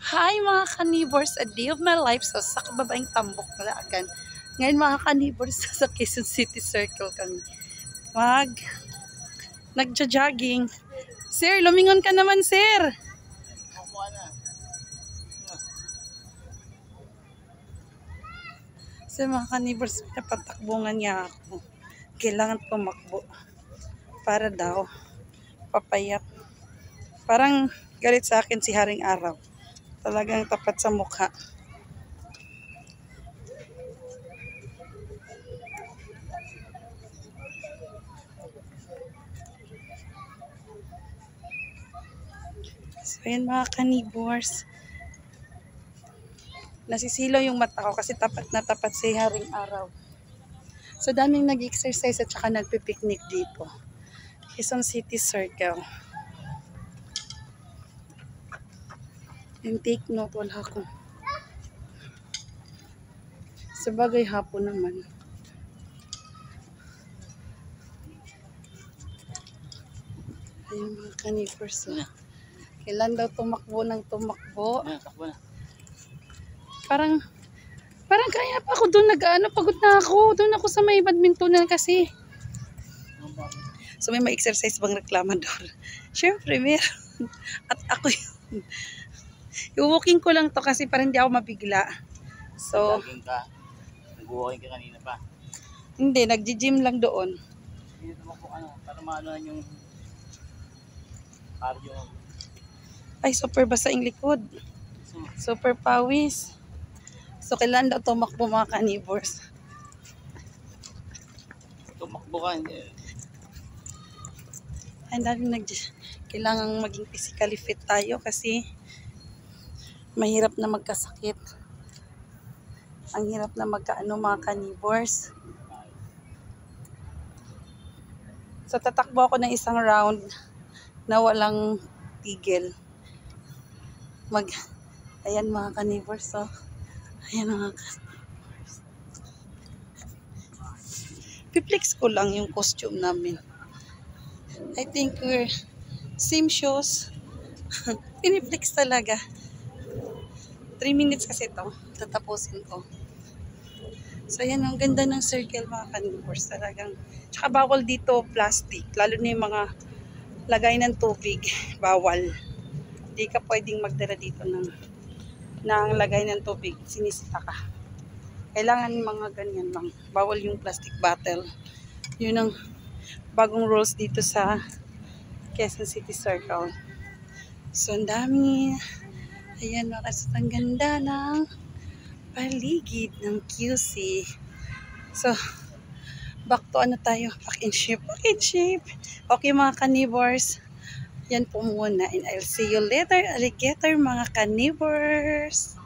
Hi mga ka-neighbors, a day of my life sa kababaeng Tambok, Malaagan. Ngayon mga ka-neighbors, sa Quezon City Circle kami. Nagja-jogging. Sir, lumingon ka naman sir. So mga ka-neighbors, napatakbungan niya ako. Kailangan tumakbo para daw papayat. Parang galit sa akin si Haring Araw. Talagang tapat sa mukha. So yun mga ka-neighbors, nasisilaw yung mata ko kasi tapat na tapat si Haring Araw. So daming nag-exercise at saka nagpipiknik dito. Quezon City Circle. And take note, wala akong. Sabagay hapon naman. Ayun mga ka-neighbors. Kailan daw tumakbo ng tumakbo. Parang kaya pa ako doon pagod na ako. Doon ako sa may badmintonan kasi. So may ma-exercise bang reklamador? Siyempre meron. At ako yun. I-walking ko lang to kasi para hindi ako mabigla. So, nag-walking ka kanina pa? Hindi, nag-gym lang doon. Hindi naman kung ano, para maano yung cardio. Ay, super basa yung likod. Super pawis. So, kailan daw tumakbo mga ka-neighbors? Tumakbo ka, hindi. Ang dami kailangan maging physically fit tayo kasi mahirap na magkasakit. Ang hirap na magkaano mga ka-neighbors. So, tatakbo ako ng isang round na walang tigil. Ayan mga ka-neighbors. So, ayan mga ka-neighbors. Piplex ko lang yung costume namin. I think we're same shoes. Piniplex talaga. 3 minutes kasi to. Tatapusin ko. So, ayan, ang ganda ng circle mga ka-neighbors. Talagang, tsaka bawal dito plastic. Lalo na yung mga lagay ng tubig. Bawal. Hindi ka pwedeng magdala dito ng lagay ng tubig. Sinisita ka. Kailangan mga ganyan lang. Bawal yung plastic bottle. Yun ang bagong rules dito sa Quezon City Circle. So, ang dami. Ayan, ang ganda ng paligid ng QC. So, back to ano tayo? Back in shape. Back in shape. Okay mga ka-neighbors. Yan po muna. And I'll see you later, alligator mga ka-neighbors.